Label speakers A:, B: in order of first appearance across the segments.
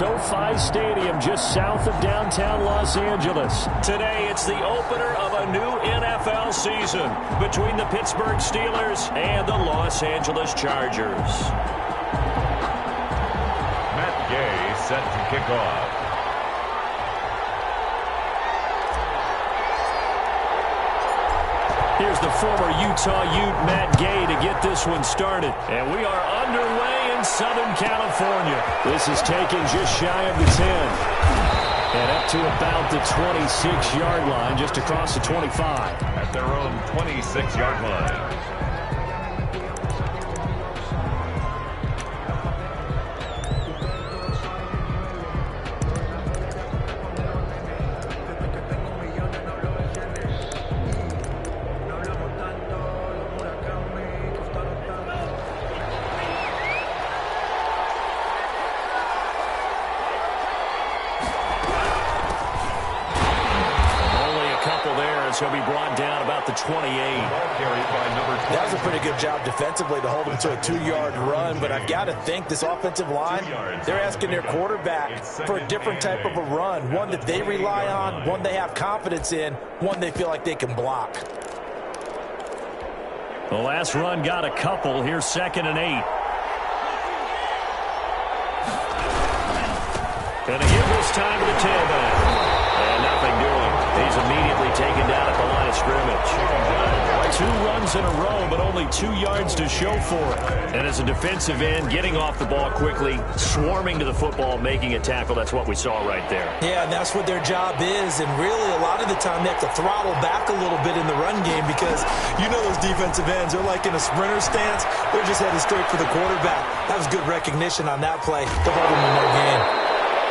A: SoFi Stadium just south of downtown Los Angeles. Today, it's the opener of a new NFL season between the Pittsburgh Steelers and the Los Angeles Chargers.
B: Matt Gay set to kick off.
A: Here's the former Utah Ute, Matt Gay, to get this one started. And we are underway in Southern California. This is taken just shy of the 10. And up to about the 26-yard line, just across the 25.
B: At their own 26-yard line.
A: He'll be brought down about the 28.
C: That was a pretty good job defensively to hold him to a 2-yard run, but I've got to think this offensive line, they're asking their quarterback for a different type of a run, one that they rely on, one they have confidence in, one they feel like they can block.
A: The last run got a couple. Here's 2nd and 8. Gonna give this time to the tailback. And nothing doing. He's immediately taken down at the line of scrimmage. 2 runs in a row, but only 2 yards to show for it. And as a defensive end, getting off the ball quickly, swarming to the football, making a tackle, that's what we saw right there.
C: Yeah, and that's what their job is. And really, a lot of the time, they have to throttle back a little bit in the run game because you know those defensive ends, they're like in a sprinter stance. They're just headed straight for the quarterback. That was good recognition on that play to hold him in their game.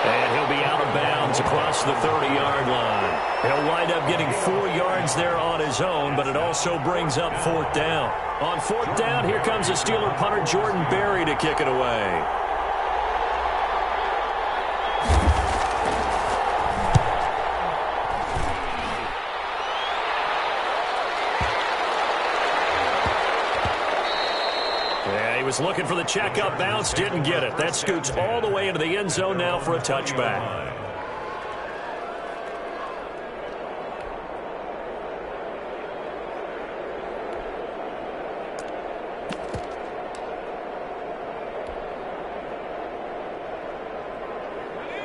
A: And he'll be out of bounds across the 30-yard line. He'll wind up getting 4 yards there on his own, but it also brings up 4th down. On 4th down, here comes the Steeler punter Jordan Berry to kick it away. He was looking for the checkup bounce, didn't get it. That scoots all the way into the end zone now for a touchback.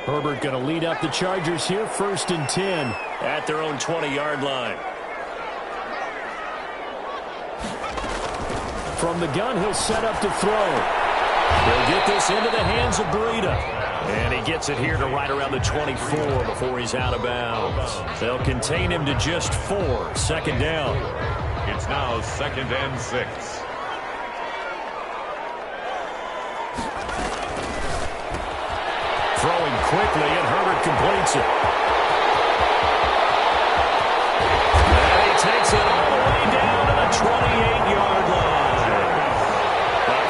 A: Herbert going to lead up the Chargers here, 1st and 10 at their own 20-yard line. From the gun, he'll set up to throw. He'll get this into the hands of Breida. And he gets it here to right around the 24 before he's out of bounds. They'll contain him to just 4. 2nd down.
B: It's now 2nd and 6.
A: Throwing quickly, and Herbert completes it. And he takes it all the way down to the 28-yard line.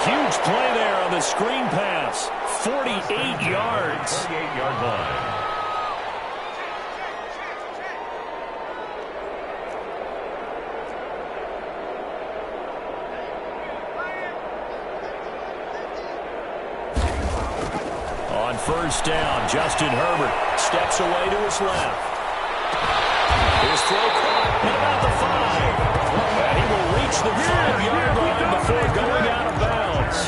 A: Huge play there on the screen pass. 48 yards.
B: 48-yard line.
A: On 1st down, Justin Herbert steps away to his left. His throw caught at about the 5. And he will reach the 5-yard line before going out of bounds.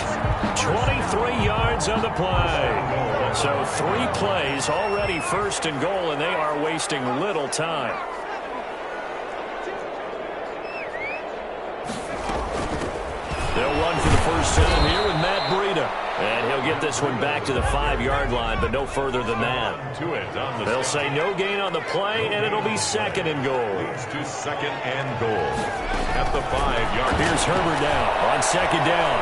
A: 23 yards on the play. So 3 plays, already 1st and goal, and they are wasting little time. They'll run for the 1st down here with Matt Breida. And he'll get this one back to the 5-yard line, but no further than that. They'll say no gain on the play, and it'll be 2nd and goal.
B: It's to 2nd and goal. At the 5-yard.
A: Here's Herbert now on 2nd down.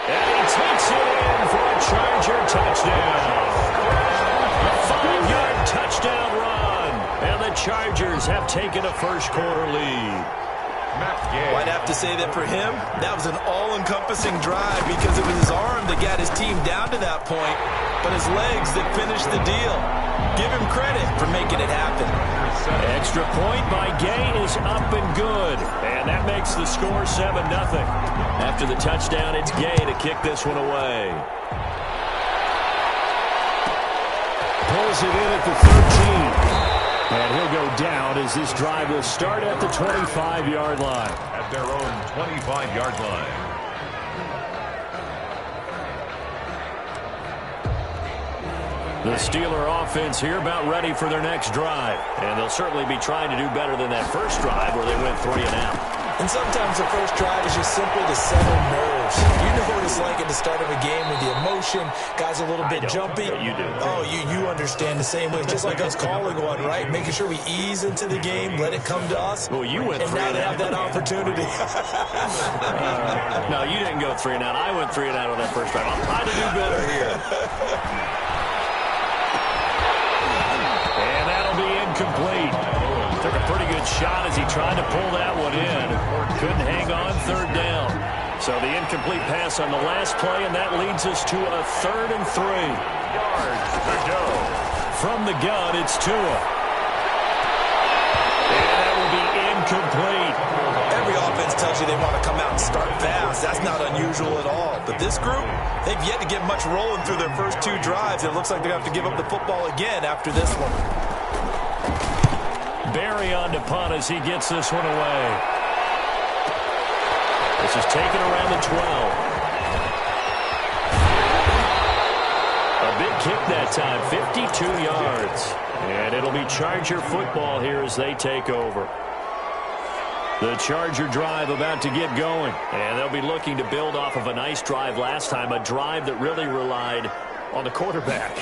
A: And he takes it in for a Charger touchdown. A 5-yard touchdown run. And the Chargers have taken a first-quarter lead.
C: Well, I'd have to say that for him, that was an all-encompassing drive because it was his arm that got his team down to that point, but his legs that finished the deal. Give him credit for making it happen.
A: Extra point by Gay is up and good, and that makes the score 7-0. After the touchdown, it's Gay to kick this one away. drills it in at the 13. And he'll go down as this drive will start at the 25-yard line.
B: At their own 25-yard line.
A: The Steeler offense here about ready for their next drive. And they'll certainly be trying to do better than that first drive where they went 3 and out.
C: And sometimes the first drive is just simply to settle nerves. You know what it's like at the start of a game with the emotion. Guys a little bit jumpy.
A: You do.
C: Oh, you understand the same way. Just like us calling one, right? Making sure we ease into the game, let it come to us.
A: Well, you went
C: and
A: 3
C: now
A: and
C: they
A: out.
C: have that opportunity.
A: No, you didn't go 3 and out. I went 3 and out on that first drive. I'll try to do better here. And that'll be incomplete. Took a pretty good shot as he tried to pull that one in. Couldn't hang on, third down. So the incomplete pass on the last play, and that leads us to a 3rd and 3.
B: Yards to go.
A: From the gun, it's Tua. And that will be incomplete.
C: Every offense tells you they want to come out and start fast. That's not unusual at all. But this group, they've yet to get much rolling through their first 2 drives. It looks like they're going to have to give up the football again after this one.
A: Barry on to punt as he gets this one away. This is taken around the 12. A big kick that time, 52 yards. And it'll be Charger football here as they take over. The Charger drive about to get going. And they'll be looking to build off of a nice drive last time, a drive that really relied on the quarterback.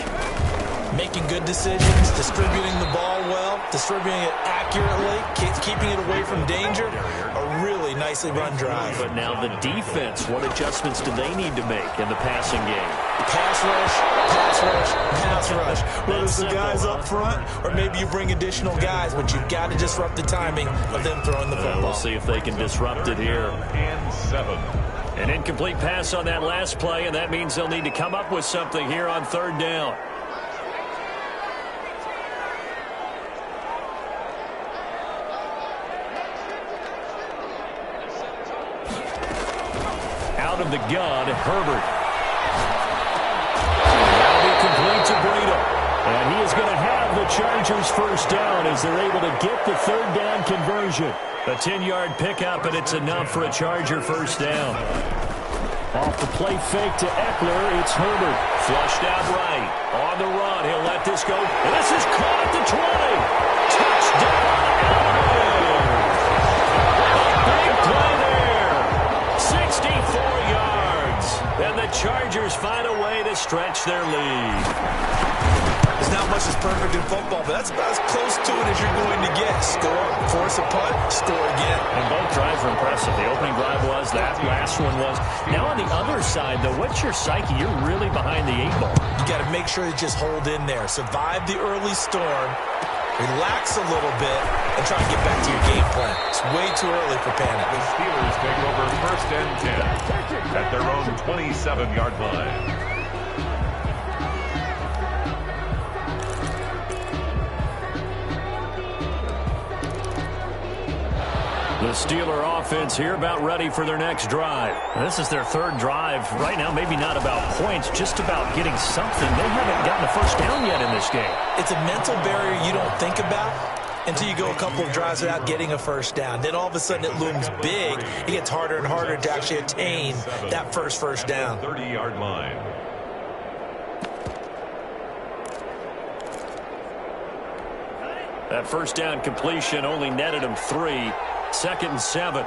C: Making good decisions, distributing the ball well, distributing it accurately, keeping it away from danger. A really nicely run drive.
A: But now the defense, what adjustments do they need to make in the passing game?
C: Pass rush, pass rush, pass rush. Whether it's the guys up front or maybe you bring additional guys, but you've got to disrupt the timing of them throwing the football.
A: We'll see if they can disrupt it here.
B: And 7.
A: An incomplete pass on that last play, and that means they'll need to come up with something here on 3rd down. Out of the gun, Herbert. That'll be complete to Breida. And he is going to have the Chargers first down as they're able to get the 3rd down conversion. A 10-yard pickup, and it's enough for a Charger first down. Off the play fake to Eckler, it's Herbert. Flushed out right. On the run, he'll let this go. And this is caught at the 20. Touchdown, Eckler! Big play there. 64 yards. And the Chargers find a way to stretch their lead.
C: There's not much that's perfect in football, but that's about as close to it as you're going to get. Score, force a punt, score again.
A: And both drives were impressive. The opening drive was, that last one was. Now on the other side, though, what's your psyche? You're really behind the 8 ball.
C: You got to make sure you just hold in there. Survive the early storm, relax a little bit, and try to get back to your game plan. It's way too early for panic.
B: The Steelers take over 1st and 10 at their own 27-yard line.
A: The Steeler offense here about ready for their next drive. This is their 3rd drive. Right now, maybe not about points, just about getting something. They haven't gotten a first down yet in this game.
C: It's a mental barrier you don't think about until you go a couple of drives without getting a first down. Then all of a sudden it looms big. It gets harder and harder to actually attain that first down.
B: 30-yard line.
A: That first down completion only netted him 3. 2nd and 7.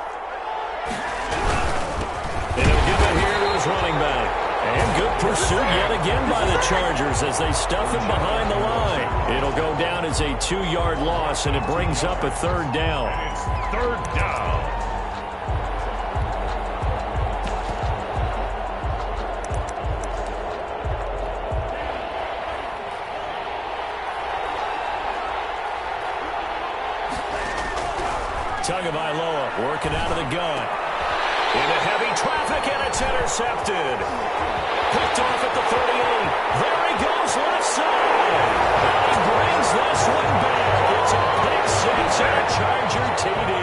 A: And he'll give it here to his running back. And good pursuit yet again by the Chargers as they stuff him behind the line. It'll go down as a 2-yard loss, and it brings up a 3rd down.
B: It's 3rd down.
A: Tagovailoa working out of the gun. Into heavy traffic, and it's intercepted. Picked off at the 38. There he goes, left side. And he brings this one back. It's a pick six and a Charger TD.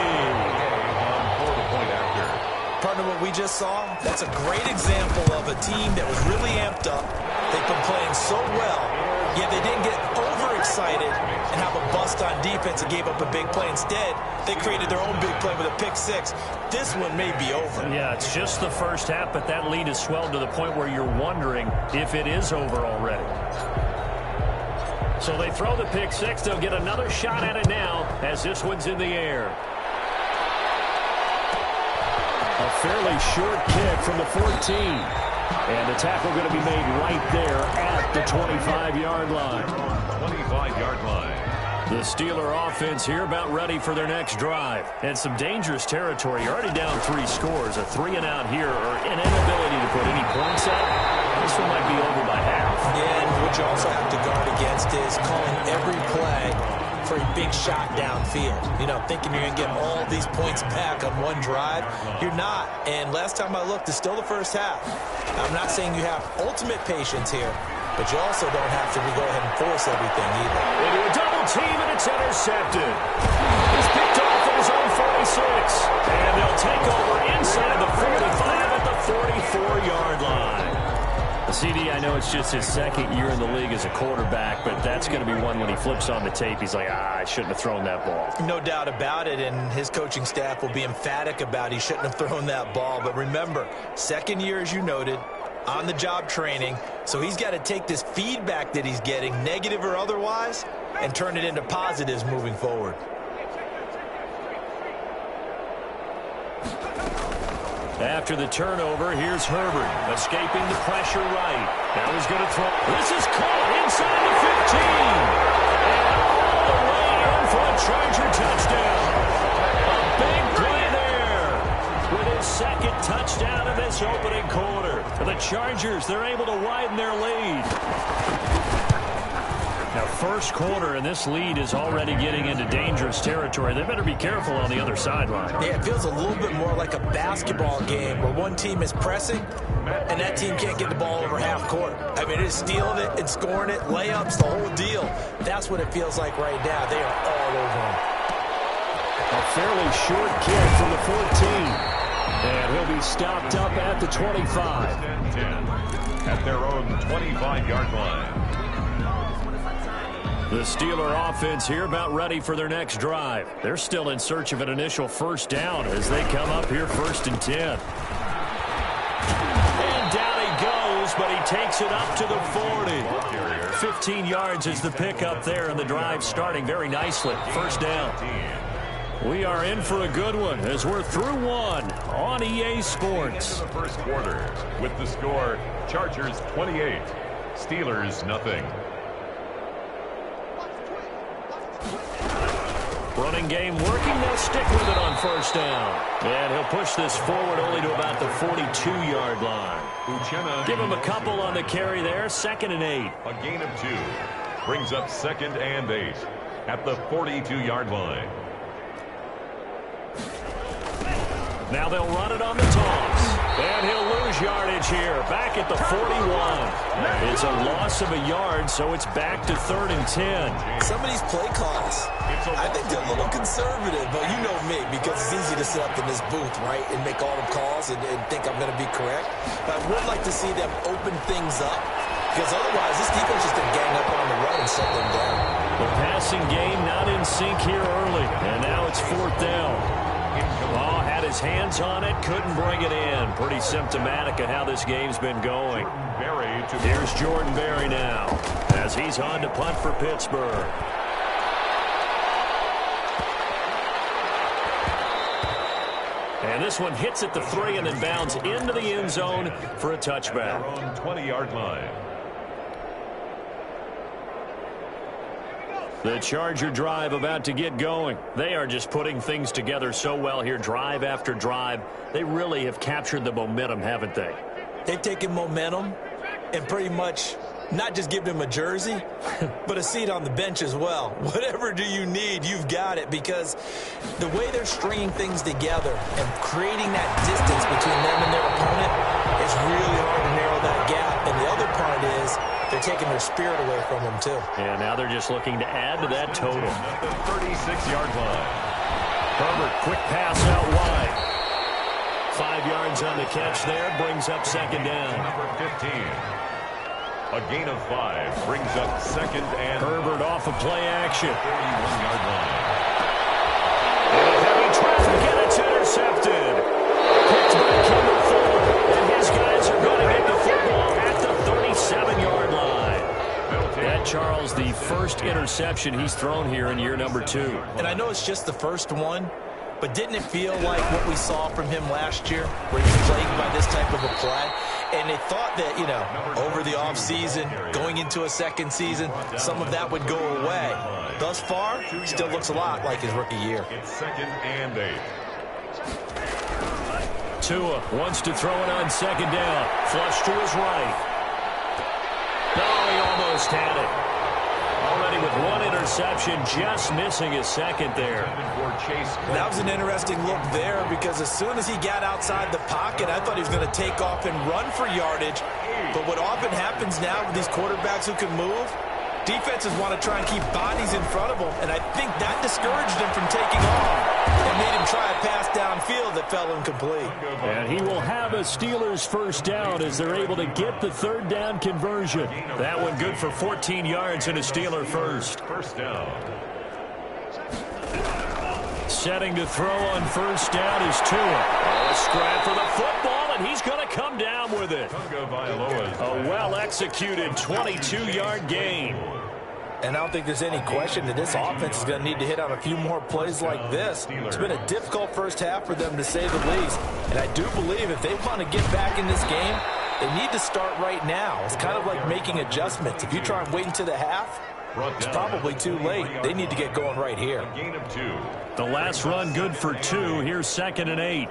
B: On 4-point after.
C: Partner, what we just saw, that's a great example of a team that was really amped up. They've been playing so well, yet they didn't get over excited and have a bust on defense and gave up a big play. Instead, they created their own big play with a pick six. This one may be over.
A: Yeah, it's just the first half, but that lead has swelled to the point where you're wondering if it is over already. So they throw the pick six. They'll get another shot at it now as this one's in the air. A fairly short kick from the 14. And the tackle going to be made right there at the 25-yard line.
B: 25-yard line.
A: The Steeler offense here about ready for their next drive. And some dangerous territory. You're already down 3 scores. A 3-and-out here or an inability to put any points up. This one might be over by half.
C: Yeah, and what you also have to guard against is calling every play for a big shot downfield. You know, thinking you're going to get all these points back on one drive. You're not. And last time I looked, it's still the first half. I'm not saying you have ultimate patience here, but you also don't have to go ahead and force everything either.
A: They do a double team, and it's intercepted. He's picked off at his own 46. And they'll take over inside the 45 at the 44-yard line. CD, I know it's just his second year in the league as a quarterback, but that's going to be one when he flips on the tape. He's like, I shouldn't have thrown that ball.
C: No doubt about it, and his coaching staff will be emphatic about he shouldn't have thrown that ball. But remember, second year, as you noted, on-the-job training, so he's got to take this feedback that he's getting, negative or otherwise, and turn it into positives moving forward.
A: After the turnover, here's Herbert, escaping the pressure right. Now he's going to throw. This is caught inside the 15. And all the way in for a Charger touchdown. A big play there with his second touchdown of this opening quarter. For the Chargers, they're able to widen their lead. Now, first quarter, and this lead is already getting into dangerous territory. They better be careful on the other sideline.
C: Yeah, it feels a little bit more like a basketball game where one team is pressing and that team can't get the ball over half court. I mean, it's stealing it and scoring it, layups, the whole deal. That's what it feels like right now. They are all over them.
A: A fairly short kick from the 14. And he'll be stopped up at the 25.
B: At their own 25-yard line.
A: The Steeler offense here about ready for their next drive. They're still in search of an initial first down as they come up here 1st and 10. And down he goes, but he takes it up to the 40. 15 yards is the pickup there, and the drive starting very nicely. First down. We are in for a good one as we're through one on EA Sports.
B: The first quarter with the score Chargers 28, Steelers nothing.
A: Running game working. They'll stick with it on first down. And he'll push this forward only to about the 42-yard line. Give him a couple on the carry there. 2nd and 8.
B: A gain of 2. Brings up 2nd and 8 at the 42-yard line.
A: Now they'll run it on the toss. And he'll lose yardage here. Back at the 41. It's a loss of a yard, so it's back to 3rd and 10.
C: Some of these play calls, I think they're a little conservative, but you know me, because it's easy to sit up in this booth, right, and make all the calls and think I'm going to be correct. But I would like to see them open things up, because otherwise this defense just going to gang up on the run and shut them down.
A: The passing game not in sync here early, and now it's 4th down. Oh, had his hands on it, couldn't bring it in. Pretty symptomatic of how this game's been going. Here's Jordan Berry now, as he's on to punt for Pittsburgh. And this one hits at the 3 and then bounds into the end zone for a touchback.
B: Their own 20-yard line.
A: The Charger drive about to get going. They are just putting things together so well here, drive after drive. They really have captured the momentum, haven't they?
C: They've taken momentum and pretty much not just given him a jersey, but a seat on the bench as well. Whatever do you need, you've got it, because the way they're stringing things together and creating that distance between them and their opponent is really hard to narrow that gap. And the other part is they're taking their spirit away from them, too.
A: And now they're just looking to add to that total.
B: At the 36-yard line.
A: Herbert, quick pass out wide. 5 yards on the catch there, brings up 2nd down.
B: Number 15. A gain of 5 brings up second and...
A: Herbert off of play action.
B: 31-yard line.
A: And heavy traffic, and it's intercepted. Picked by Kendall Fuller, and his guys are going to get the football at the 37-yard line. That, Charles, the first interception he's thrown here in year number 2.
C: And I know it's just the first one, but didn't it feel like what we saw from him last year, where he was plagued by this type of a play? And they thought that, you know, over the offseason, going into a second season, some of that would go away. Thus far, still looks a lot like his rookie year.
B: It's second and 8.
A: Tua wants to throw it on second down. Flush to his right. No, he almost had it. Already with one interception, just missing his second there.
C: That was an interesting look there because as soon as he got outside the pocket, I thought he was going to take off and run for yardage. But what often happens now with these quarterbacks who can move, defenses want to try and keep bodies in front of them, and I think that discouraged him from taking off and made him try a pass downfield that fell incomplete.
A: And he will have a Steelers first down as they're able to get the third down conversion. That one good for 14 yards and a Steeler first.
B: First down.
A: Setting to throw on first down is Tua. A scrap for the football, and he's going to come down with it. A well-executed 22-yard gain.
C: And I don't think there's any question that this offense is going to need to hit on a few more plays like this. It's been a difficult first half for them, to say the least. And I do believe if they want to get back in this game, they need to start right now. It's kind of like making adjustments. If you try and wait until the half, it's probably too late. They need to get going right here.
B: Gain of 2.
A: The last run good for 2. Here's second and 8.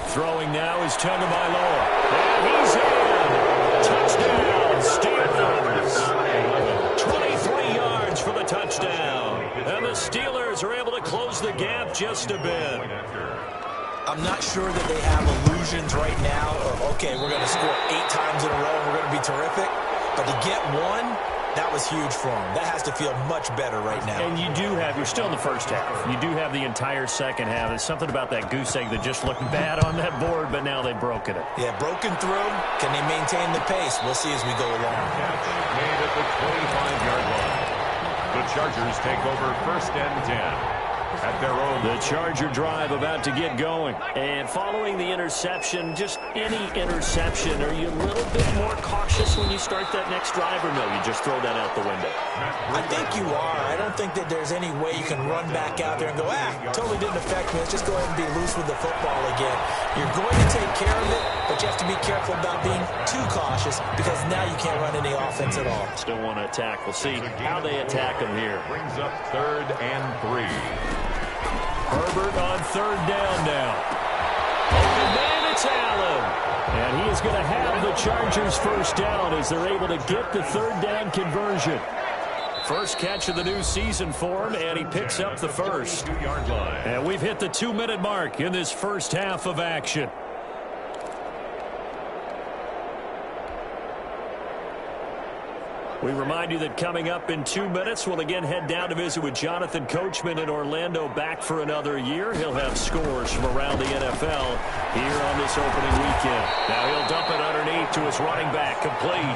A: Throwing now is Tagovailoa. And he's in. Touchdown, Steelers. 23 yards for the touchdown. And the Steelers are able to close the gap just a bit.
C: I'm not sure that they have illusions right now of, okay, we're going to score 8 times in a row and we're going to be terrific. But to get one, that was huge for them. That has to feel much better right now.
A: And you do have, you're still in the first half. You do have the entire second half. There's something about that goose egg that just looked bad on that board, but now they've broken it.
C: Yeah, broken through. Can they maintain the pace? We'll see as we go along.
B: Made at the 25-yard line. The Chargers take over first and 10. At their own.
A: The Charger drive about to get going. And following the interception, just any interception, are you a little bit more cautious when you start that next drive, or no, you just throw that out the window?
C: I think you are. I don't think that there's any way you can run back out there and go, totally didn't affect me. Let's just go ahead and be loose with the football again. You're going to take care of it, but you have to be careful about being too cautious because now you can't run any offense at all.
A: Still want to attack. We'll see how they attack them here.
B: Brings up third and 3.
A: Herbert on third down now. Open man, it's Allen. And he is going to have the Chargers first down as they're able to get the third down conversion. First catch of the new season for him, and he picks up the first. And we've hit the 2-minute mark in this first half of action. We remind you that coming up in 2 minutes, we'll again head down to visit with Jonathan Coachman in Orlando, back for another year. He'll have scores from around the NFL here on this opening weekend. Now he'll dump it underneath to his running back, complete.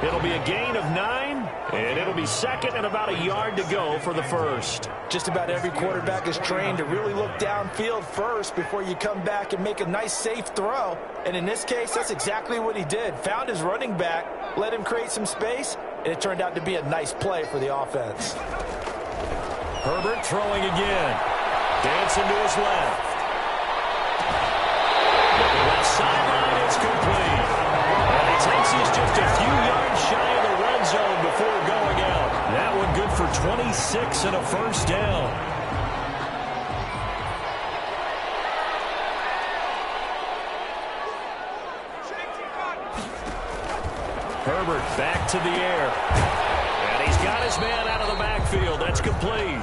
A: It'll be a gain of 9, and it'll be second and about a yard to go for the first.
C: Just about every quarterback is trained to really look downfield first before you come back and make a nice, safe throw. And in this case, that's exactly what he did. Found his running back, let him create some space, and it turned out to be a nice play for the offense.
A: Herbert throwing again. Dancing to his left. Left sideline is complete. And he takes us just a few yards shy of the red zone before going out. That one good for 26 and a first down. Herbert back to the air. And he's got his man out of the backfield. That's complete.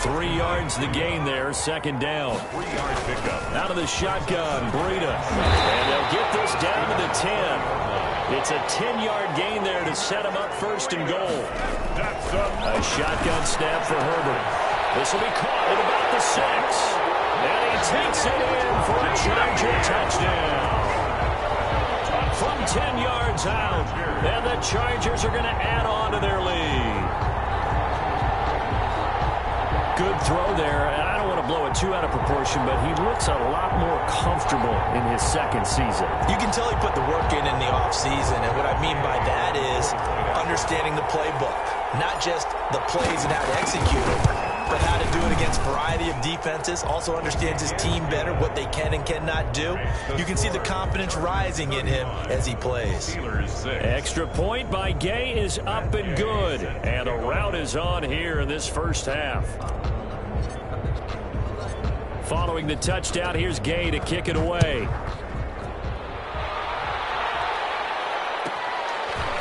A: 3 yards the gain there, second down.
B: 3-yard pickup.
A: Out of the shotgun, Breida. And they'll get this down to the 10. It's a 10-yard gain there to set him up first and goal. A shotgun snap for Herbert. This will be caught at about the 6. And he takes it in for a Charger touchdown. From 10 yards out, and the Chargers are going to add on to their lead. Good throw there, and I don't want to blow it too out of proportion, but he looks a lot more comfortable in his second season.
C: You can tell he put the work in the offseason, and what I mean by that is understanding the playbook. Not just the plays and how to execute them, but how to do it against a variety of defenses. Also understands his team better, what they can and cannot do. You can see the confidence rising in him as he plays.
A: Extra point by Gay is up and good. And a rout is on here in this first half. Following the touchdown, here's Gay to kick it away.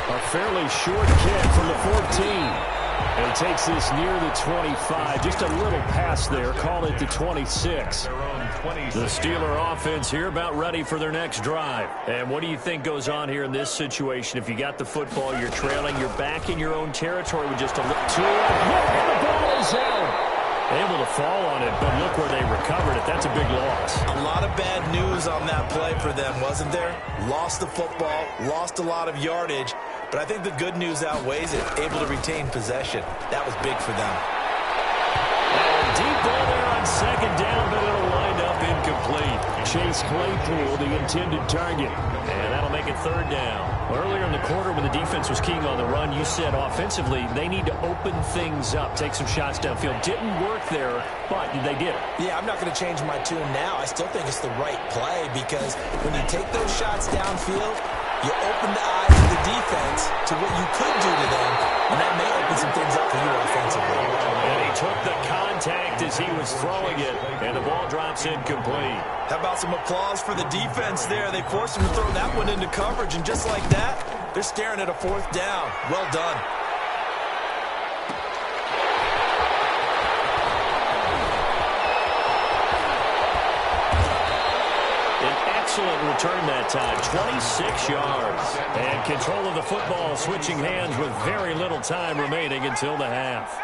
A: A fairly short kick from the 14. And he takes this near the 25. Just a little pass there. Call it the 26. The Steeler offense here about ready for their next drive. And what do you think goes on here in this situation? If you got the football, you're trailing, you're back in your own territory with just a little too. And the ball is out. Able to fall on it, but look where they recovered it. That's a big loss.
C: A lot of bad news on that play for them, wasn't there? Lost the football, lost a lot of yardage, but I think the good news outweighs it. Able to retain possession. That was big for them.
A: And deep ball there on second down, but it'll wind up incomplete. Chase Claypool, the intended target. And that'll make it third down. Earlier in the quarter when the defense was keying on the run, you said offensively they need to open things up, take some shots downfield. Didn't work there, but they did.
C: Yeah, I'm not going to change my tune now. I still think it's the right play because when you take those shots downfield, you open the eyes of the defense to what you could do to them, and that may open some things up for you offensively.
A: And he took the contact as he was throwing it, and the ball drops incomplete.
C: How about some applause for the defense there? They forced him to throw that one into coverage, and just like that, they're staring at a fourth down. Well done.
A: Excellent return that time, 26 yards. And control of the football, switching hands with very little time remaining until the half.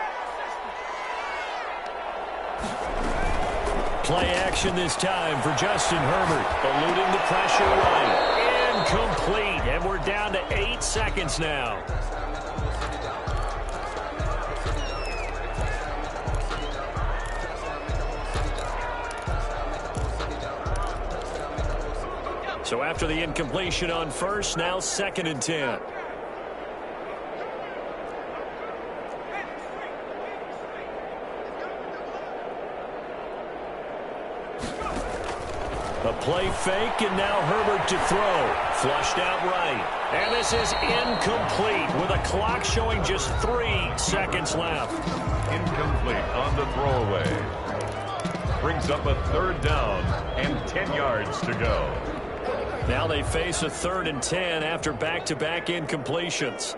A: Play action this time for Justin Herbert, eluding the pressure right. Incomplete, and we're down to 8 seconds now. So after the incompletion on first, now 2nd and 10. A play fake, and now Herbert to throw. Flushed out right. And this is incomplete with a clock showing just 3 seconds left.
B: Incomplete on the throwaway. Brings up a third down and 10 yards to go.
A: Now they face a 3rd and 10 after back-to-back incompletions.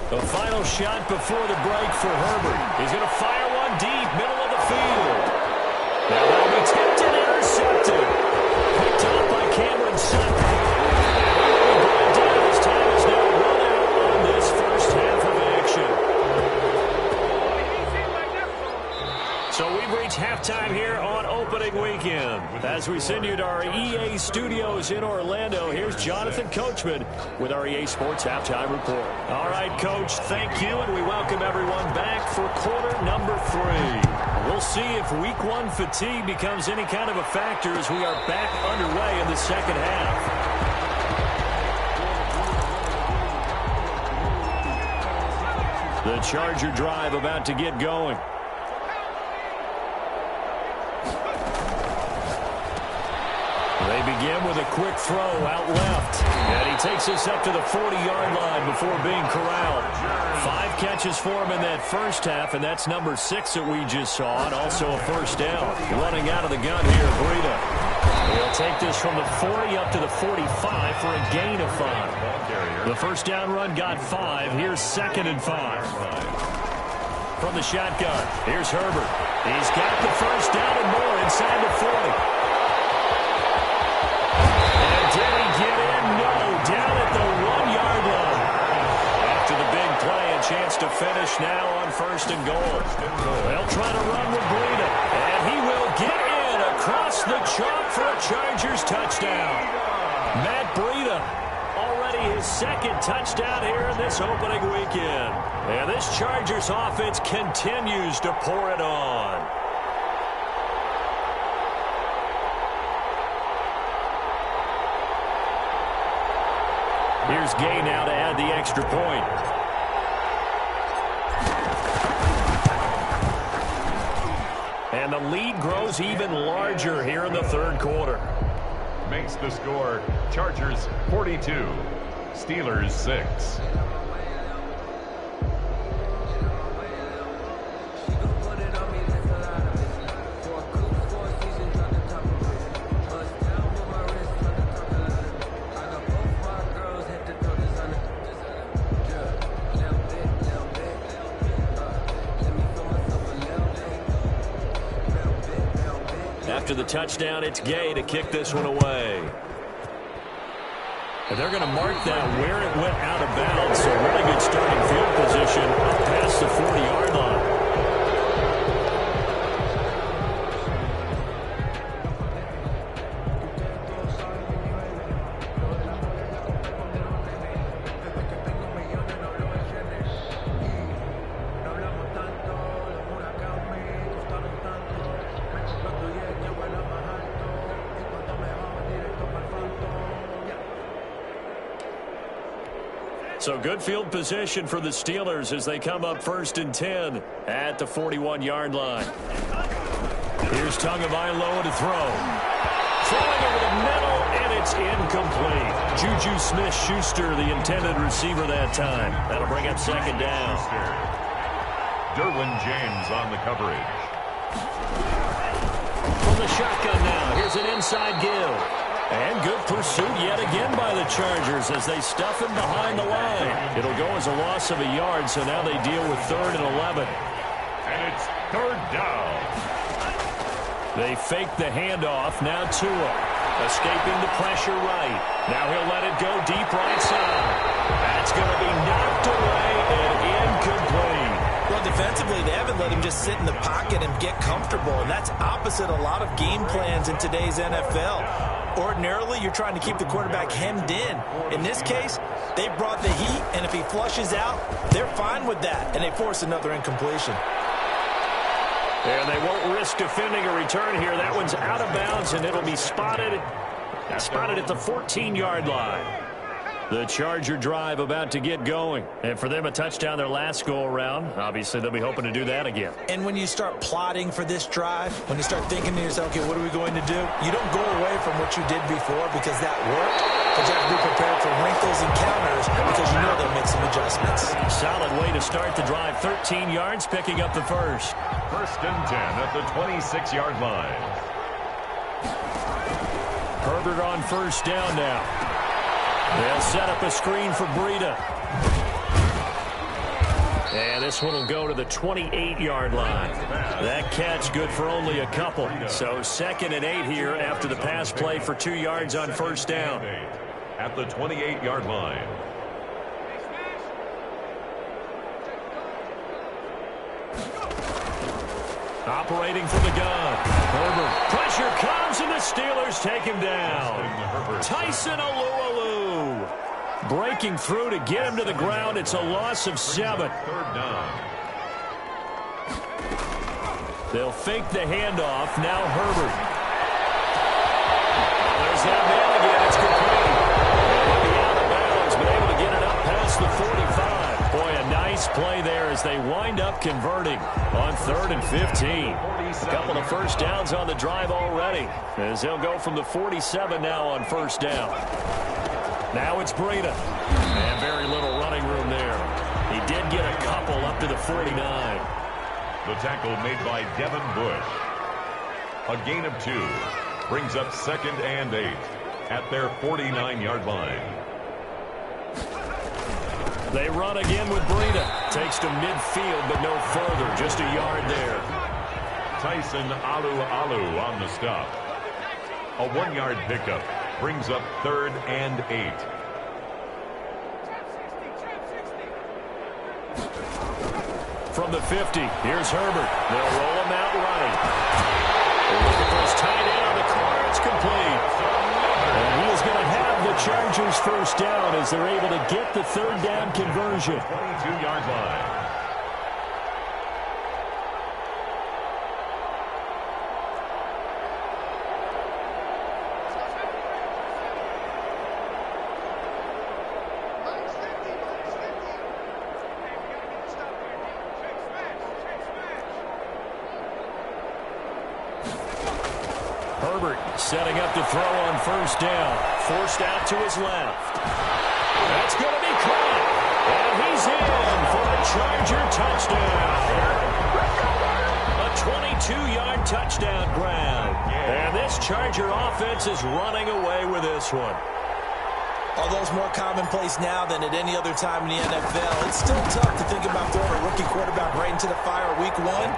A: The final shot before the break for Herbert. He's going to fire one deep, middle of the field. Now that'll be tipped and intercepted. Picked up by Cameron Sutton. His time is now run out on this first half of action. So we've reached halftime here on opening weekend. As we send you to our EA studios in Orlando, here's Jonathan Coachman with our EA Sports Halftime Report. All right, Coach, thank you, and we welcome everyone back for quarter number 3. We'll see if Week 1 fatigue becomes any kind of a factor as we are back underway in the second half. The Charger drive about to get going. They begin with a quick throw out left. And he takes us up to the 40-yard line before being corralled. 5 catches for him in that first half, and that's number 6 that we just saw, and also a first down. Running out of the gun here, Breida. He'll take this from the 40 up to the 45 for a gain of 5. The first down run got 5. Here's 2nd and 5. From the shotgun, here's Herbert. He's got the first down and more inside the 40. finish now on 1st and goal. They'll try to run with Breida, and he will get in across the chalk for a Chargers touchdown. Matt Breida, already his 2nd touchdown here in this opening weekend. And this Chargers offense continues to pour it on. Here's Gay now to add the extra point. And the lead grows even larger here in the 3rd quarter.
B: Makes the score Chargers 42, Steelers 6.
A: After the touchdown, it's Gay to kick this one away. And they're going to mark that where it went out of bounds. So really good starting field position up past the 40-yard line. So good field position for the Steelers as they come up 1st and 10 at the 41-yard line. Here's Tagovailoa to throw. Throwing over the middle, and it's incomplete. Juju Smith-Schuster, the intended receiver that time. That'll bring up 2nd down.
B: Derwin James on the coverage.
A: From the shotgun now, here's an inside give. And good pursuit yet again by the Chargers as they stuff him behind the line. It'll go as a loss of a yard, so now they deal with 3rd and 11.
B: And it's 3rd down.
A: They fake the handoff. Now Tua escaping the pressure right. Now he'll let it go deep right side. That's going to be knocked away and incomplete.
C: Well, defensively, they haven't let him just sit in the pocket and get comfortable, and that's opposite a lot of game plans in today's NFL. Ordinarily, you're trying to keep the quarterback hemmed in. In this case, they brought the heat, and if he flushes out, they're fine with that, and they force another incompletion.
A: And they won't risk defending a return here. That one's out of bounds, and it'll be spotted at the 14-yard line. The Charger drive about to get going. And for them, a touchdown their last go-around. Obviously, they'll be hoping to do that again.
C: And when you start plotting for this drive, when you start thinking to yourself, okay, what are we going to do? You don't go away from what you did before because that worked. But you have to be prepared for wrinkles and counters because you know they'll make some adjustments.
A: Solid way to start the drive. 13 yards, picking up the first.
B: 1st and 10 at the 26-yard line.
A: Herbert on 1st down now. They'll set up a screen for Breida. And this one will go to the 28-yard line. That catch good for only a couple. So 2nd and 8 here after the pass play for 2 yards on 1st down.
B: At the 28-yard line.
A: Operating from the gun. Herbert. Pressure comes, and the Steelers take him down. Tyson Alualu breaking through to get him to the ground. It's a loss of 7.
B: 3rd down.
A: They'll fake the handoff. Now Herbert. There's that man again. It's complete. They'll be out of bounds, but able to get it up past the 45. Boy, a nice play there as they wind up converting on 3rd and 15. A couple of first downs on the drive already as they'll go from the 47 now on 1st down. Now it's Breida. And very little running room there. He did get a couple up to the 49.
B: The tackle made by Devin Bush. A gain of 2 brings up 2nd and 8 at their 49-yard line.
A: They run again with Breida. Takes to midfield, but no further. Just a yard there.
B: Tyson Alualu on the stop. A 1-yard pickup brings up 3rd and 8.
A: from the 50. Here's Herbert. They'll roll him out running. They're looking for his tight end on the corner. It's complete. And he is going to have the Chargers first down as they're able to get the third down conversion.
B: 22-yard line.
A: Herbert setting up to throw on first down. Forced out to his left. That's going to be caught. And he's in for a Charger touchdown. A 22-yard touchdown grab. And this Charger offense is running away with this one.
C: Although it's more commonplace now than at any other time in the NFL, it's still tough to think about throwing a rookie quarterback right into the fire week one.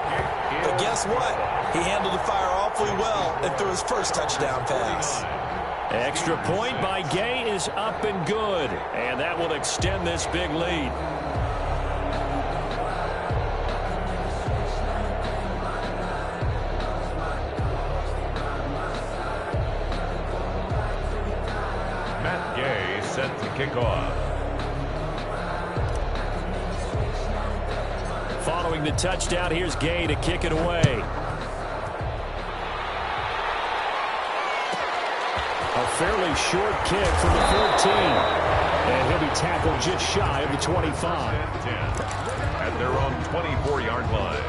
C: But guess what? He handled the fire awfully well and threw his first touchdown pass.
A: Extra point by Gay is up and good. And that will extend this big lead.
B: Set to kick off.
A: Following the touchdown, here's Gay to kick it away. A fairly short kick from the 14. And he'll be tackled just shy of the 25.
B: At their own 24-yard line.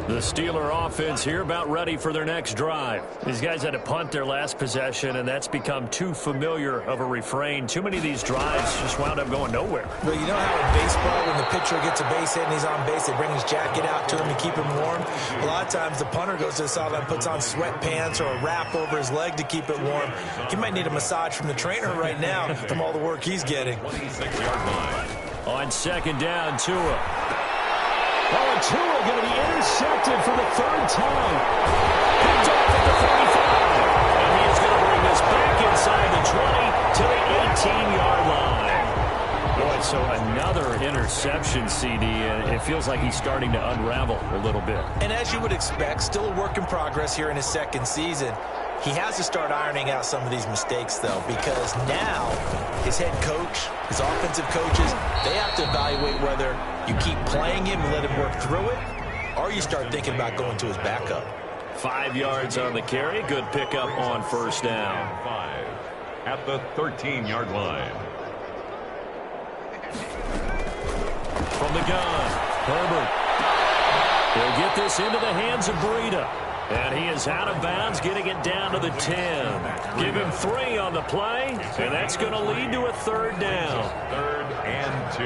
A: The Steeler offense here about ready for their next drive. These guys had to punt their last possession, and that's become too familiar of a refrain. Too many of these drives just wound up going nowhere.
C: Well, you know how in baseball, when the pitcher gets a base hit and he's on base, they bring his jacket out to him to keep him warm? A lot of times the punter goes to the sideline, puts on sweatpants or a wrap over his leg to keep it warm. He might need a massage from the trainer right now from all the work he's getting.
B: 26-yard line.
A: On second down, Tua. Oh, and Tua going to be intercepted for the third time. Picked off at the 45. And he is going to bring this back inside the 20 to the 18-yard line. Boy, so another interception, CD, and it feels like he's starting to unravel a little bit.
C: And as you would expect, still a work in progress here in his second season. He has to start ironing out some of these mistakes, though, because now his head coach, his offensive coaches, they have to evaluate whether you keep playing him and let him work through it, or you start thinking about going to his backup.
A: 5 yards on the carry. Good pickup on first down.
B: 5 at the 13-yard line.
A: From the gun, Herbert. He'll get this into the hands of Breida. And he is out of bounds, getting it down to the 10. Give him 3 on the play, and that's going to lead to a third down.
B: 3rd and 2.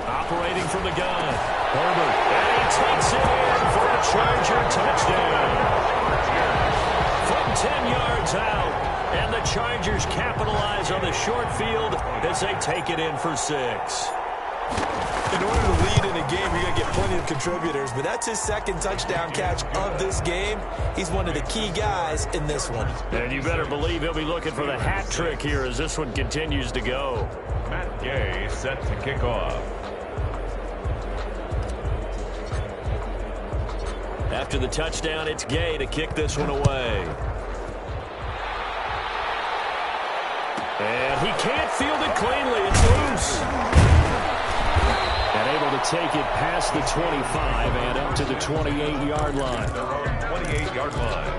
A: Operating from the gun, Herbert. And he takes it in for a Charger touchdown. From 10 yards out. And the Chargers capitalize on the short field as they take it in for 6.
C: In order to lead in a game, you're going to get plenty of contributors, but that's his second touchdown catch of this game. He's one of the key guys in this one.
A: And you better believe he'll be looking for the hat trick here as this one continues to go.
B: Matt Gay set to kick off.
A: After the touchdown, it's Gay to kick this one away. And he can't field it cleanly. It's loose. And able to take it past the 25 and up to the 28-yard line.
B: 28-yard line.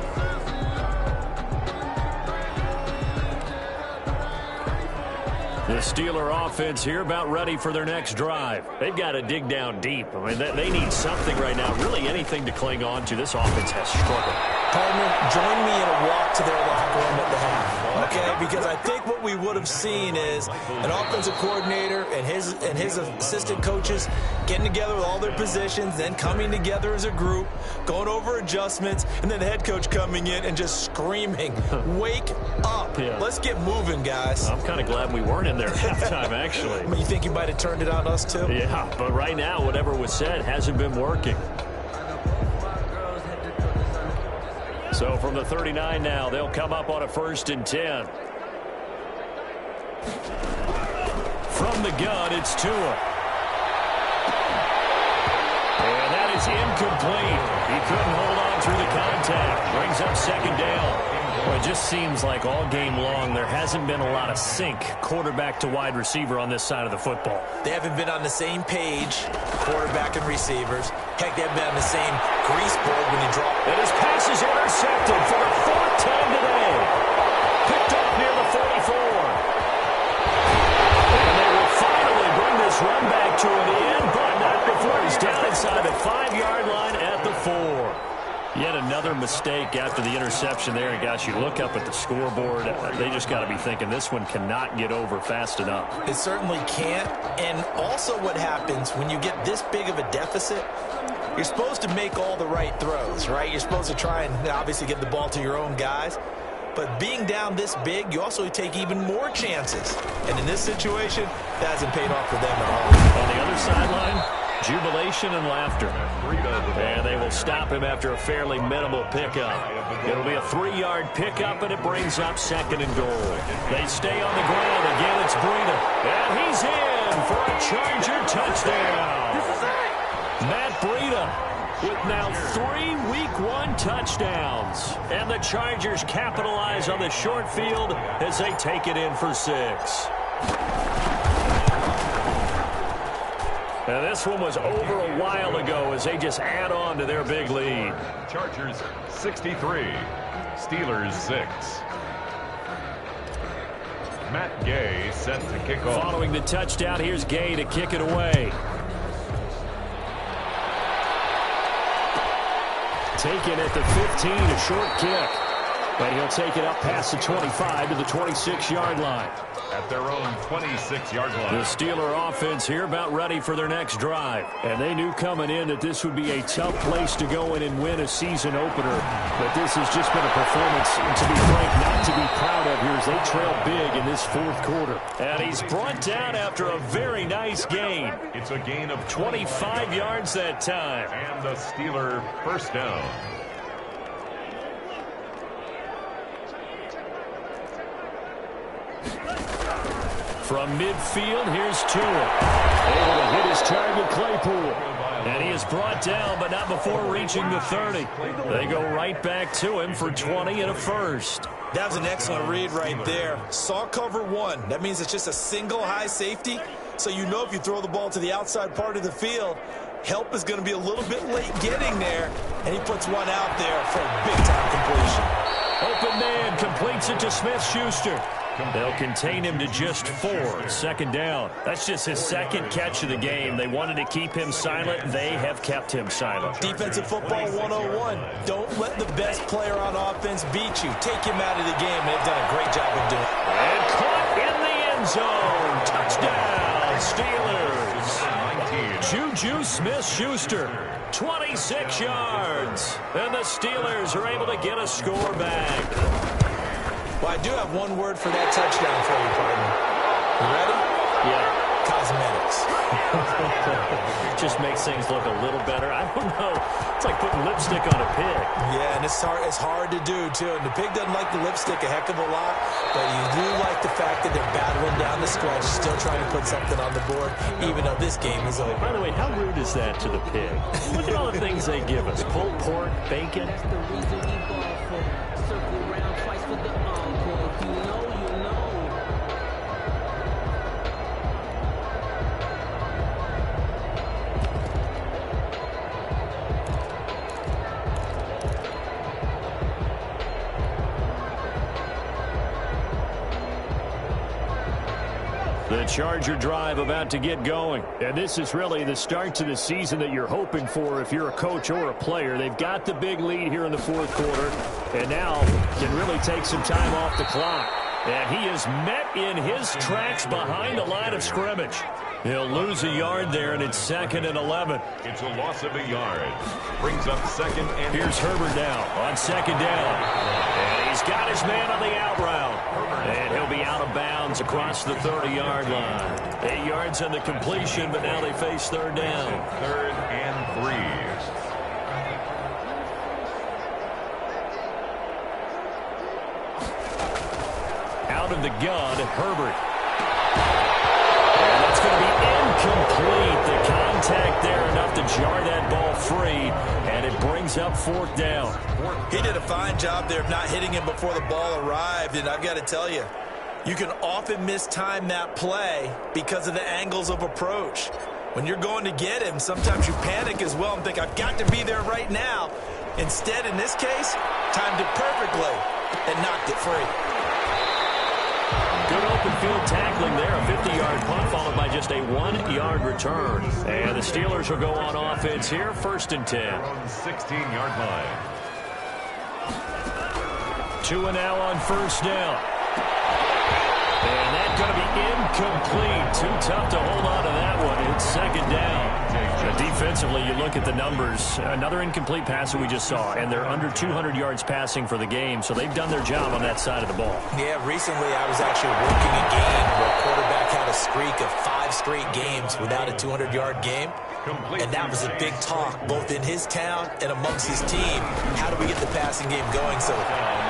A: The Steeler offense here about ready for their next drive. They've got to dig down deep. I mean, they need something right now, really anything to cling on to. This offense has struggled.
C: Hardman, join me in a walk to their locker room at the half, okay? Because I think what we would have seen is an offensive coordinator and his assistant coaches getting together with all their positions, then coming together as a group, going over adjustments, and then the head coach coming in and just screaming, wake up. Yeah. Let's get moving, guys.
A: I'm kind of glad we weren't in there at halftime, actually.
C: I mean, you think you might have turned it on us, too?
A: Yeah, but right now, whatever was said hasn't been working. So from the 39 now, they'll come up on a 1st and 10. From the gun, it's Tua. And that is incomplete. He couldn't hold on through the contact. Brings up 2nd down. Well, it just seems like all game long there hasn't been a lot of sync quarterback to wide receiver on this side of the football.
C: They haven't been on the same page, quarterback and receivers. Heck, they haven't been on the same grease board when you drop.
A: And his pass is intercepted for the 4th time today. Picked up near the 44. And they will finally bring this run back to an end, but not before he's down inside the 5-yard line at the 4. Yet another mistake after the interception there. And, gosh, you look up at the scoreboard, they just got to be thinking this one cannot get over fast enough.
C: It certainly can't. And also what happens when you get this big of a deficit, you're supposed to make all the right throws, right? You're supposed to try and obviously get the ball to your own guys. But being down this big, you also take even more chances. And in this situation, that hasn't paid off for them at all.
A: On the other sideline, jubilation and laughter. And they will stop him after a fairly minimal pickup. It'll be a 3-yard pickup, and it brings up 2nd and goal. They stay on the ground. Again, it's Breida. And he's in for a Charger touchdown. Matt Breida with now 3 Week 1 touchdowns. And the Chargers capitalize on the short field as they take it in for 6. Now, this one was over a while ago as they just add on to their big lead.
B: Chargers 63, Steelers 6. Matt Gay set to kick off.
A: Following the touchdown, here's Gay to kick it away. Taken at the 15, a short kick. But he'll take it up past the 25 to the 26-yard line.
B: At their own 26-yard line.
A: The Steeler offense here about ready for their next drive. And they knew coming in that this would be a tough place to go in and win a season opener. But this has just been a performance, to be frank, not to be proud of here as they trail big in this 4th quarter. And he's brought down after a very nice gain.
B: It's a gain of
A: 25 yards that time.
B: And the Steeler 1st down.
A: From midfield, here's Tua. Able to hit his target, Claypool. And he is brought down, but not before reaching the 30. They go right back to him for 20 and a 1st.
C: That was an excellent read right there. Saw cover 1. That means it's just a single high safety. So you know if you throw the ball to the outside part of the field, help is going to be a little bit late getting there. And he puts one out there for a big-time completion.
A: Open man completes it to Smith-Schuster. They'll contain him to just 4. 2nd down. That's just his 2nd catch of the game. They wanted to keep him silent. They have kept him silent.
C: Defensive football 101. Don't let the best player on offense beat you. Take him out of the game. They've done a great job of doing it.
A: And caught in the end zone. Touchdown, Steelers. Juju Smith-Schuster, 26 yards. And the Steelers are able to get a score back.
C: Well, I do have one word for that touchdown for you, partner. You ready?
A: Yeah.
C: Cosmetics.
A: Just makes things look a little better. I don't know. It's like putting lipstick on a pig.
C: Yeah, and it's hard to do, too. And the pig doesn't like the lipstick a heck of a lot, but you do like the fact that they're battling down the stretch, still trying to put something on the board, even though this game is over.
A: By the way, how rude is that to the pig? Look at all the things they give us. Pulled pork, bacon.
D: That's the reason we ball for. Circle around twice with the encore. If you know, you know.
A: The Charger drive about to get going.
E: And this is really the start to the season that you're hoping for if you're a coach or a player. They've got the big lead here in the fourth quarter, and now can really take some time off the clock.
A: And he is met in his tracks behind the line of scrimmage. He'll lose a yard there, and it's 2nd and 11.
B: It's a loss of a yard. Brings up 2nd and...
A: Here's Herbert now on 2nd down. And he's got his man on the out route. And he'll be out of bounds across the 30-yard line. 8 yards on the completion, but now they face 3rd down.
B: 3rd and 3.
A: Out of the gun, Herbert. And that's going to be incomplete. The contact there enough to jar that ball free, and it brings up 4th down.
C: He did a fine job there of not hitting him before the ball arrived, and I've got to tell you, you can often mistime that play because of the angles of approach. When you're going to get him, sometimes you panic as well and think, I've got to be there right now. Instead, in this case, timed it perfectly and knocked it free.
A: Good open field tackling there. A 50-yard punt followed by just a 1-yard return. And the Steelers will go on offense here. 1st and 10.
B: On 16-yard line.
A: 2 and now on 1st down. And that's going to be incomplete. Too tough to hold on to that one. It's 2nd down. Defensively, you look at the numbers. Another incomplete pass that we just saw, and they're under 200 yards passing for the game, so they've done their job on that side of the ball.
C: Yeah, recently I was actually working a game where a quarterback had a streak of 5 straight games without a 200-yard game. And that was a big talk, both in his town and amongst his team. How do we get the passing game going? So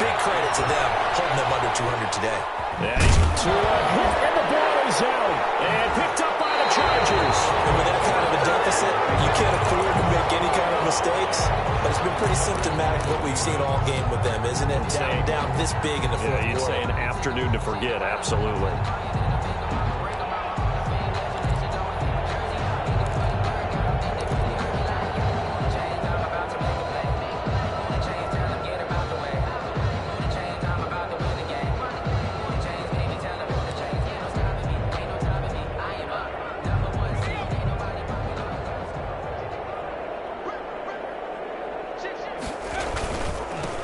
C: big credit to them, holding them under 200 today.
A: Yeah, to a hit, and the ball is out. And picked up by the Chargers.
C: And with that kind of a deficit, you can't afford to make any kind of mistakes. But it's been pretty symptomatic of what we've seen all game with them, isn't it? Down this big in the fourth quarter.
A: You'd say an afternoon to forget, absolutely.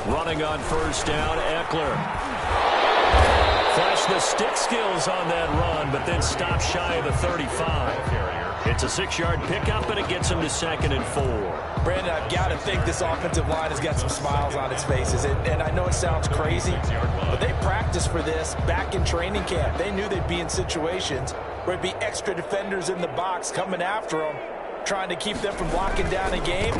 A: Running on 1st down, Eckler. Flashed the stick skills on that run, but then stopped shy of the 35. It's a 6-yard pickup, and it gets him to 2nd and 4.
C: Brandon, I've got to think this offensive line has got some smiles on its faces. And I know it sounds crazy, but they practiced for this back in training camp. They knew they'd be in situations where it'd be extra defenders in the box coming after them, trying to keep them from locking down a game.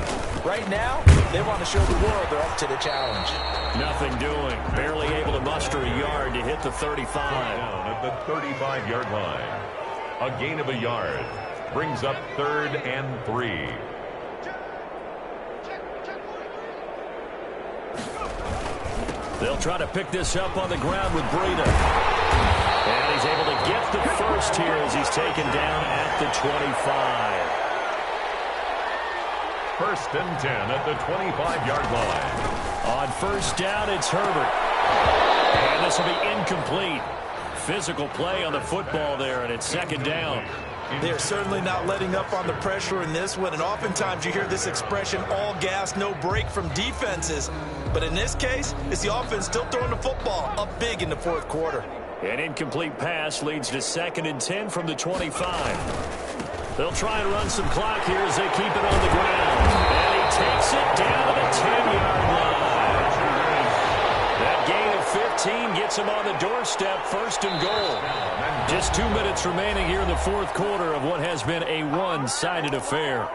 C: Right now, they want to show the world they're up to the challenge.
A: Nothing doing. Barely able to muster a yard to hit the 35.
B: Down at the 35-yard line. A gain of a yard. Brings up 3rd and 3.
A: They'll try to pick this up on the ground with Breida. And he's able to get the first here as he's taken down at the 25.
B: 1st and 10 at the 25-yard line.
A: On 1st down, it's Herbert. And this will be incomplete. Physical play on the football there, and it's 2nd down.
C: They're certainly not letting up on the pressure in this one, and oftentimes you hear this expression, all gas, no break from defenses. But in this case, it's the offense still throwing the football up big in the fourth quarter.
A: An incomplete pass leads to 2nd and 10 from the 25. They'll try and run some clock here as they keep it on the ground. And he takes it down to the 10-yard line. That gain of 15 gets him on the doorstep, 1st and goal. Just 2 minutes remaining here in the fourth quarter of what has been a one-sided affair.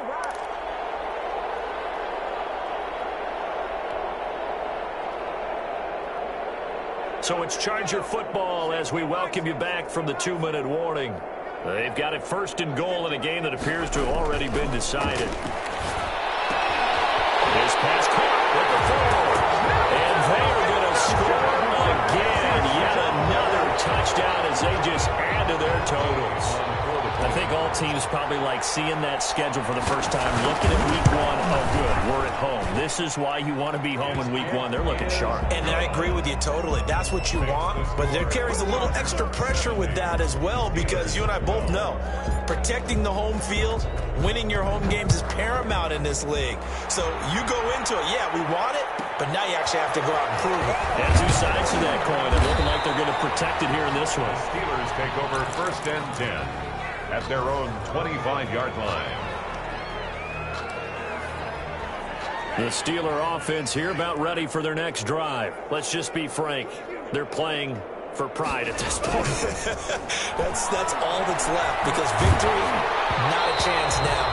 A: So it's Charger football as we welcome you back from the 2-minute warning. They've got it 1st and goal in a game that appears to have already been decided. This pass caught with the 4. And they are going to score again. Yet another touchdown as they just add to their totals.
E: I think all teams probably like seeing that schedule for the first time, looking at week one. Oh, good, we're at home. This is why you want to be home in week one. They're looking sharp.
C: And I agree with you totally. That's what you want, but there carries a little extra pressure with that as well, because you and I both know protecting the home field, winning your home games is paramount in this league. So you go into it, yeah, we want it, but now you actually have to go out and prove it.
E: And two sides to that coin. They're looking like they're going to protect it here in this one.
B: The Steelers take over 1st and 10 at their own 25-yard line.
E: The Steeler offense here about ready for their next drive. Let's just be frank. They're playing for pride at this point.
C: That's all that's left, because victory, not a chance now.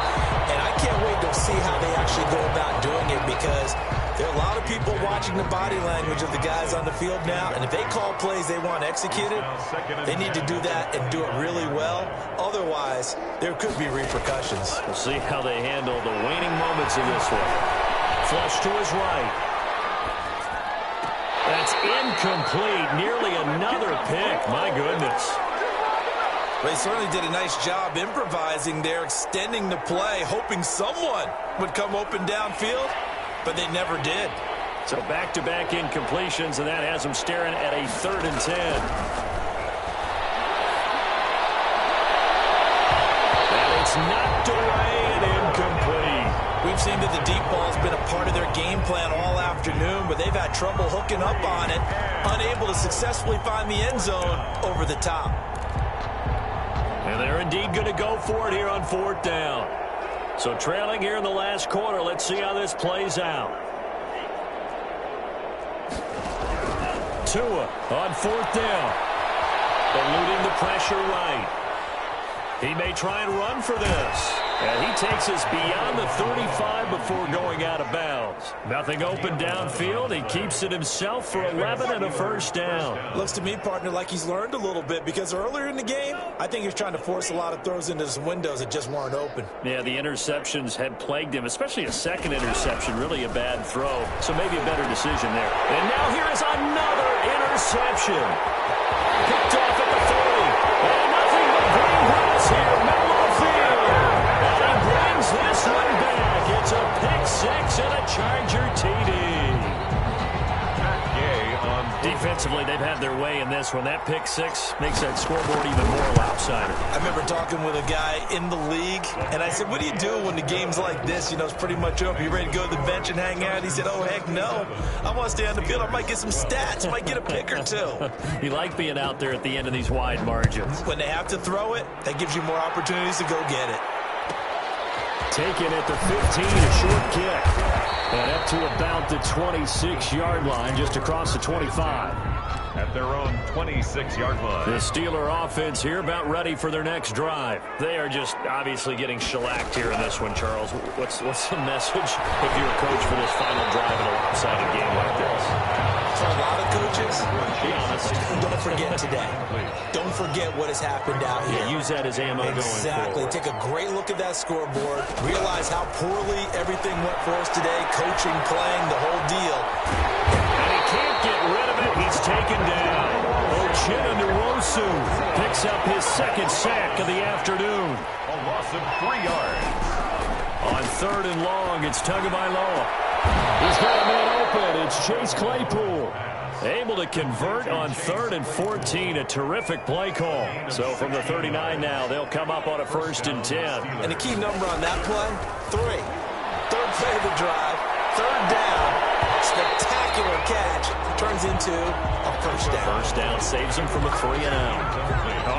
C: And I can't wait to see how they actually go about doing it, because there are a lot of people watching the body language of the guys on the field now, and if they call plays they want executed, they need to do that and do it really well. Otherwise, there could be repercussions.
E: We'll see how they handle the waning moments in this one. Flush to his right. That's incomplete. Nearly another pick. My goodness.
C: They certainly did a nice job improvising there, extending the play, hoping someone would come open downfield, but they never did.
E: So back-to-back incompletions, and that has them staring at a 3rd and 10. And it's knocked away and incomplete.
C: We've seen that the deep ball has been a part of their game plan all afternoon, but they've had trouble hooking up on it, unable to successfully find the end zone over the top.
E: And they're indeed going to go for it here on 4th down. So trailing here in the last quarter, let's see how this plays out. Tua on 4th down. Eluding the pressure right. He may try and run for this. And he takes us beyond the 35 before going out of bounds. Nothing open downfield. He keeps it himself for 11 and a 1st down.
C: Looks to me, partner, like he's learned a little bit, because earlier in the game, I think he was trying to force a lot of throws into some windows that just weren't open.
E: Yeah, the interceptions had plagued him, especially a second interception, really a bad throw. So maybe a better decision there. And now here is another interception. Picked off at the 40. And nothing but green grass here. Middle of the field. And he brings this one back. It's a pick 6 and a Charger TD. Defensively, they've had their way in this one. That pick 6 makes that scoreboard even more lopsided.
C: I remember talking with a guy in the league, and I said, what do you do when the game's like this? You know, it's pretty much over. You ready to go to the bench and hang out? He said, oh, heck no. I want to stay on the field. I might get some stats. I might get a pick or two.
E: You like being out there at the end of these wide margins.
C: When they have to throw it, that gives you more opportunities to go get it.
E: Taken at the 15, a short kick. And up to about the 26-yard line, just across the 25.
B: At their own 26-yard line.
E: The Steeler offense here about ready for their next drive. They are just obviously getting shellacked here in this one, Charles. What's the message if you're a coach for this final drive in a lopsided game like this?
C: For a lot of coaches,
E: be honest.
C: Don't forget today. Don't forget what has happened out here.
E: Yeah, use that as ammo going forward.
C: Exactly. Take a great look at that scoreboard. Realize how poorly everything went for us today. Coaching, playing, the whole deal.
E: And he can't get rid of it. He's taken down. Ochinowosu picks up his 2nd sack of the afternoon.
B: A loss of 3 yards.
E: On 3rd and long, it's Tagovailoa. He's got a man open. It's Chase Claypool. Able to convert on 3rd and 14. A terrific play call. So from the 39 now, they'll come up on a 1st and 10.
C: And the key number on that play, 3. 3rd play of the drive, 3rd down. Spectacular catch. Turns into a 1st down.
E: 1st down saves him from a 3 and out.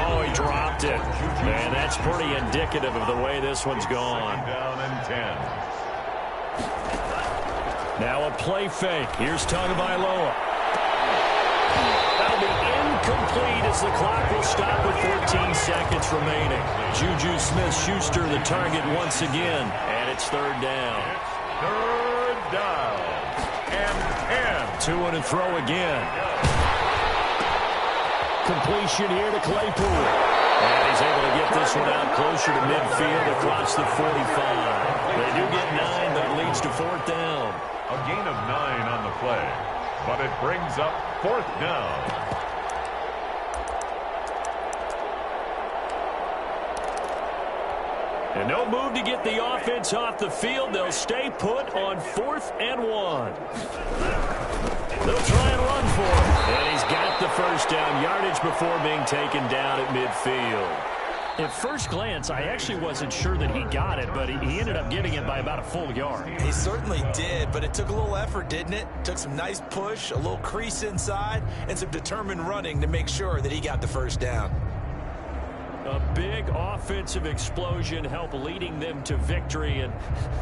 E: Oh, he dropped it. Man, that's pretty indicative of the way this one's gone.
B: Down and 10.
E: Now a play fake. Here's Tagovailoa. That'll be incomplete as the clock will stop with 14 seconds remaining. Juju Smith-Schuster the target once again. And it's 3rd down.
B: 3rd down. And
E: 2 and a throw again. Completion here to Claypool. And he's able to get this one out closer to midfield across the 45. They do get 9, but it leads to 4th down.
B: a gain of 9 on the play, but it brings up 4th down.
E: And no move to get the offense off the field. They'll stay put on 4th and 1. They'll try and run for him. And he's got the first down, yardage before being taken down at midfield. At first glance, I actually wasn't sure that he got it, but he ended up getting it by about a full yard.
C: He certainly did, but it took a little effort, didn't it? Took some nice push, a little crease inside, and some determined running to make sure that he got the first down.
E: A big offensive explosion helped leading them to victory, and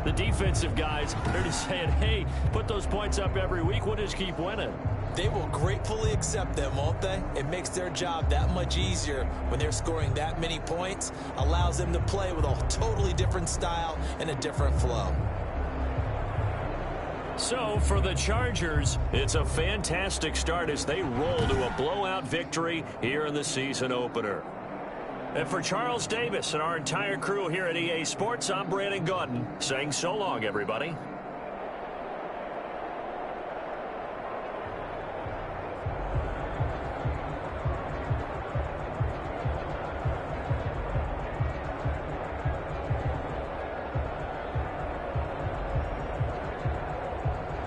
E: the defensive guys are just saying, hey, put those points up every week, we'll just keep winning.
C: They will gratefully accept them, won't they? It makes their job that much easier when they're scoring that many points, allows them to play with a totally different style and a different flow.
E: So, for the Chargers, it's a fantastic start as they roll to a blowout victory here in the season opener. And for Charles Davis and our entire crew here at EA Sports, I'm Brandon Gaudin saying so long, everybody.